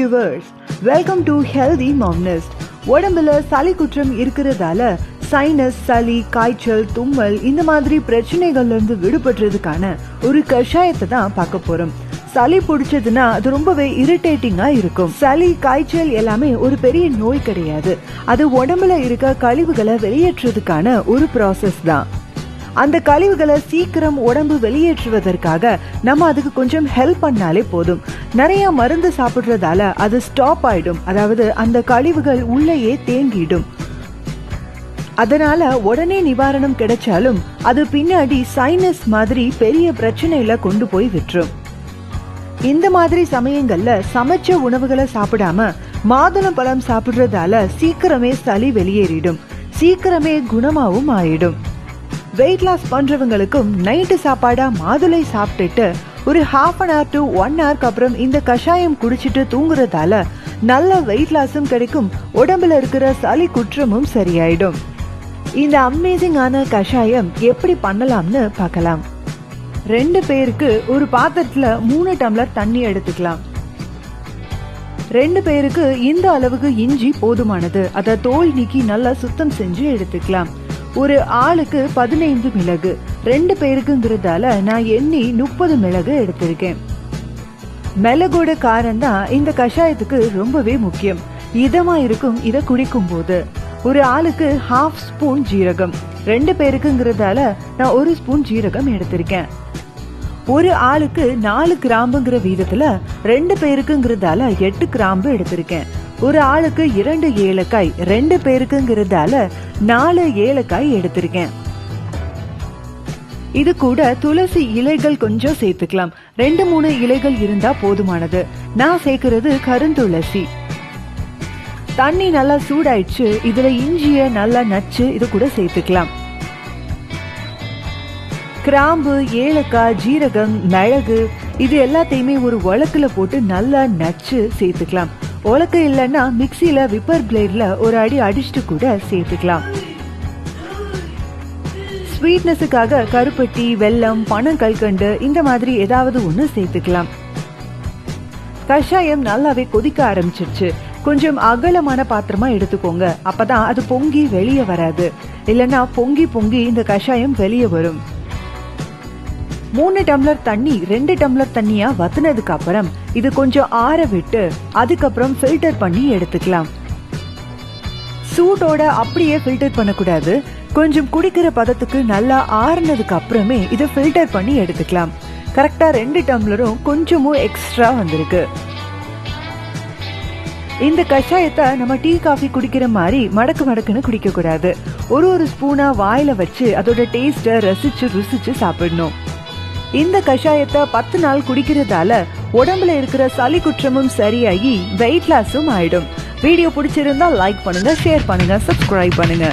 Viewers, welcome to healthy momnest. உடம்புல சளி குற்றம் இருக்கிறதால சைனஸ், சளி, காய்ச்சல், தும்மல் இந்த மாதிரி பிரச்சனைகள்ல இருந்து விடுபடுறதுக்கான ஒரு கஷாயத்தை தான் பார்க்க போறோம். சளி பிடிச்சதுன்னா அது ரொம்பவே இரிட்டேட்டிங்கா இருக்கும். சளி, காய்ச்சல் எல்லாமே ஒரு பெரிய நோய் கிடையாது. அது உடம்புல இருக்க கழிவுகளை வெளியேற்றுறதுக்கான ஒரு ப்ராசஸ் தான். அந்த கழிவுகளை சீக்கிரம் உடம்பு வெளியேற்றுவதற்காக நம்ம அதுக்கு கொஞ்சம் ஹெல்ப் பண்ணாலே போதும். நிறைய மருந்து சாப்பிடுறதால அது ஸ்டாப் ஆயிடும். அதாவது அந்த கழிவுகள் உள்ளேயே தேங்கிடும். அதனால உடனே நிவாரணம் கிடைச்சாலும் அது பின்னாடி சைனஸ் மாதிரி பெரிய பிரச்சனையில கொண்டு போய் விட்டுரும். இந்த மாதிரி சமயங்கள்ல சமைச்ச உணவுகளை சாப்பிடாம மாதுளம் பழம் சாப்பிடுறதால சீக்கிரமே சளி வெளியேறிடும், சீக்கிரமே குணமாவும் ஆயிடும். வெயிட் லாஸ் பண்றவங்களுக்கும் நைட்டு சாப்பாடா மாதுளை சாப்பிட்டுட்டு ஒரு 1/2 hour to 1 hour அப்புறம் இந்த கஷாயம் குடிச்சிட்டு தூங்குறதால நல்ல வெயிட் லாஸும் கிடைக்கும், உடம்புல இருக்கிற சளி குற்றமும் சரியாயிடும். இந்த அமேசிங்கான கஷாயம் எப்படி பண்ணலாம்னு பார்க்கலாம். 2 பேருக்கு ஒரு பாத்திரத்துல 3 டம்ளர் தண்ணி எடுத்துக்கலாம். 2 பேருக்கு இந்த அளவுக்கு இஞ்சி போதுமானது. அதை தோல் நீக்கி நல்லா சுத்தம் செஞ்சு எடுத்துக்கலாம். ஒரு ஆளுக்கு 15 மிளகு, 2 பேருக்குங்கிறதால நான் எண்ணி 30 மிளகு எடுத்திருக்கேன். மிளகோட காரம் தான் இந்த கஷாயத்துக்கு ரொம்பவே முக்கியம். இதமா இருக்கும் இதை குடிக்கும் போது. ஒரு ஆளுக்கு 1/2 ஸ்பூன் ஜீரகம், 2 பேருக்குங்கிறதால நான் 1 ஸ்பூன் ஜீரகம் எடுத்திருக்கேன். ஒரு ஆளுக்கு 4 கிராம்புங்கிற வீதத்துல 2 பேருக்குங்கிறதால 8 கிராம்பு எடுத்திருக்கேன். ஒரு ஆளுக்கு 2 ஏலக்காய், 2 பேருக்குங்கிறதால 4 ஏலக்காய் எடுத்திருக்கேன். இது கூட துளசி இலைகள் கொஞ்சம் சேர்த்துக்கலாம். 2-3 இலைகள் இருந்தா போதுமானது. நான் சேர்க்கிறது கருந்துளசி. தண்ணி நல்லா சூடாயிடுச்சு. இதுல இஞ்சிய நல்லா நச்சு இது கூட சேர்த்துக்கலாம். கிராம்பு, ஏலக்காய், ஜீரகம், மிளகு இது எல்லாத்தையுமே ஒரு உலக்குல போட்டு நல்லா நச்சு சேர்த்துக்கலாம். உலக்கு இல்லைன்னா மிக்சியில விப்பர் பிளேட்ல ஒரு அடி அடிச்சுட்டு கூட சேர்த்துக்கலாம். ஸ்வீட்னஸுக்காக கருப்பட்டி, வெல்லம், பனங்கல்கண்டு இந்த மாதிரி ஏதாவது ஒண்ணு சேர்த்துக்கலாம். கஷாயம் நல்லாவே கொதிக்க ஆரம்பிச்சிருச்சு. கொஞ்சம் அகலமான பாத்திரமா எடுத்துக்கோங்க. அப்பதான் அது பொங்கி வெளியே வராது. இல்லைன்னா பொங்கி பொங்கி இந்த கஷாயம் வெளியே வரும். 3 டம்ளர் தண்ணி 2 டம்ளர் தண்ணியா வத்துனதுக்கு அப்புறம் இது கொஞ்சம் ஆற விட்டு அதுக்கப்புறம் ஃபில்டர் பண்ணி எடுத்துக்கலாம். சூட்டோட அப்படியே ஃபில்டர் பண்ணக்கூடாது. கொஞ்சம் குடிக்கிற பதத்துக்கு நல்லா ஆறுனதுக்கு அப்புறமே இதை ஃபில்டர் பண்ணி எடுத்துக்கலாம். கரெக்டா 2 டம்ளரும் கொஞ்சமும் எக்ஸ்ட்ரா வந்திருக்கு. இந்த கஷாயத்தை நம்ம டீ, காஃபி குடிக்கிற மாதிரி மடக்கு மடக்குன்னு குடிக்க கூடாது. ஒரு ஸ்பூனா வாயில வச்சு அதோட டேஸ்ட ரசிச்சு ருசிச்சு சாப்பிடணும். இந்த கஷாயத்தை 10 நாள் குடிக்கிறதால உடம்புல இருக்கிற சளி குற்றமும் சரியாகி வெயிட் லாஸும் ஆயிடும். வீடியோ பிடிச்சிருந்தா லைக் பண்ணுங்க, ஷேர் பண்ணுங்க, சப்ஸ்கிரைப் பண்ணுங்க.